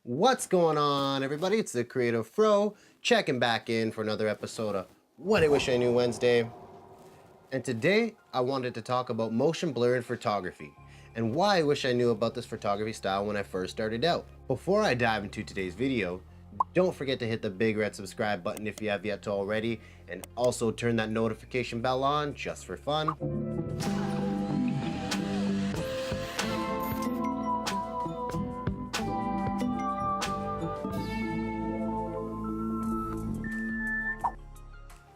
What's going on, everybody? It's the Creative Fro checking back in for another episode of What I Wish I Knew Wednesday. And today I wanted to talk about motion blur in photography and why I wish I knew about this photography style when I first started out. Before I dive into today's video, don't forget to hit the big red subscribe button if you have yet to already, and also turn that notification bell on just for fun.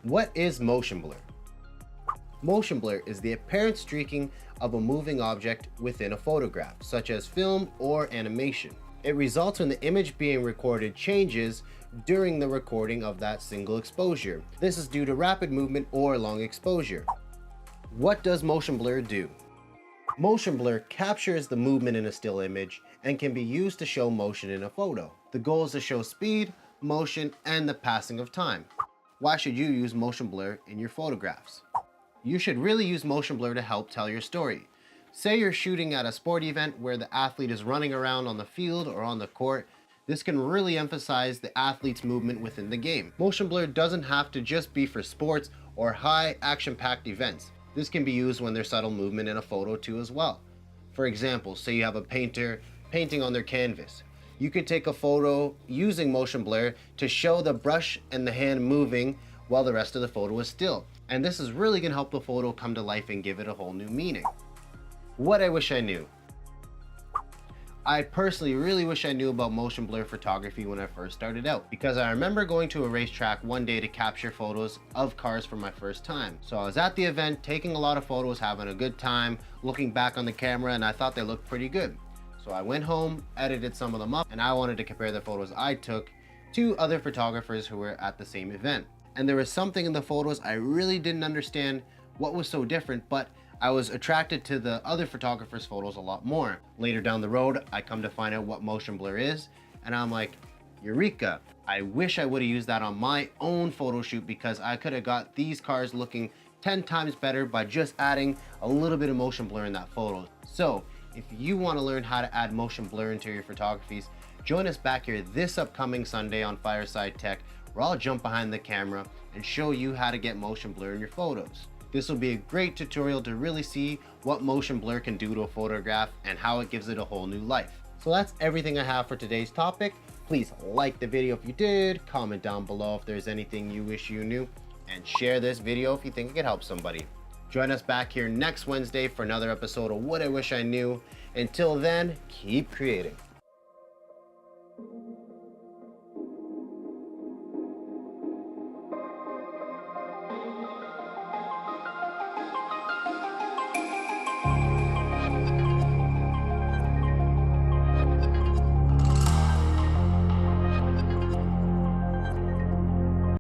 What is motion blur? Motion blur is the apparent streaking of a moving object within a photograph, such as film or animation. It results when the image being recorded changes during the recording of that single exposure. This is due to rapid movement or long exposure. What does motion blur do? Motion blur captures the movement in a still image and can be used to show motion in a photo. The goal is to show speed, motion, and the passing of time. Why should you use motion blur in your photographs? You should really use motion blur to help tell your story. Say you're shooting at a sport event where the athlete is running around on the field or on the court. This can really emphasize the athlete's movement within the game. Motion blur doesn't have to just be for sports or high action-packed events. This can be used when there's subtle movement in a photo too as well. For example, say you have a painter painting on their canvas. You could take a photo using motion blur to show the brush and the hand moving while the rest of the photo is still. And this is really gonna help the photo come to life and give it a whole new meaning. What I wish I knew. I personally really wish I knew about motion blur photography when I first started out, because I remember going to a racetrack one day to capture photos of cars for my first time. So I was at the event taking a lot of photos, having a good time, looking back on the camera, and I thought they looked pretty good. So I went home, edited some of them up, and I wanted to compare the photos I took to other photographers who were at the same event. And there was something in the photos I really didn't understand what was so different, but I was attracted to the other photographers' photos a lot more. Later down the road, I come to find out what motion blur is, and I'm like, Eureka! I wish I would have used that on my own photo shoot, because I could have got these cars looking 10 times better by just adding a little bit of motion blur in that photo. So if you want to learn how to add motion blur into your photographies, join us back here this upcoming Sunday on Fireside Tech, where I'll jump behind the camera and show you how to get motion blur in your photos. This will be a great tutorial to really see what motion blur can do to a photograph and how it gives it a whole new life. So that's everything I have for today's topic. Please like the video if you did, comment down below if there's anything you wish you knew, and share this video if you think it could help somebody. Join us back here next Wednesday for another episode of What I Wish I Knew. Until then, keep creating.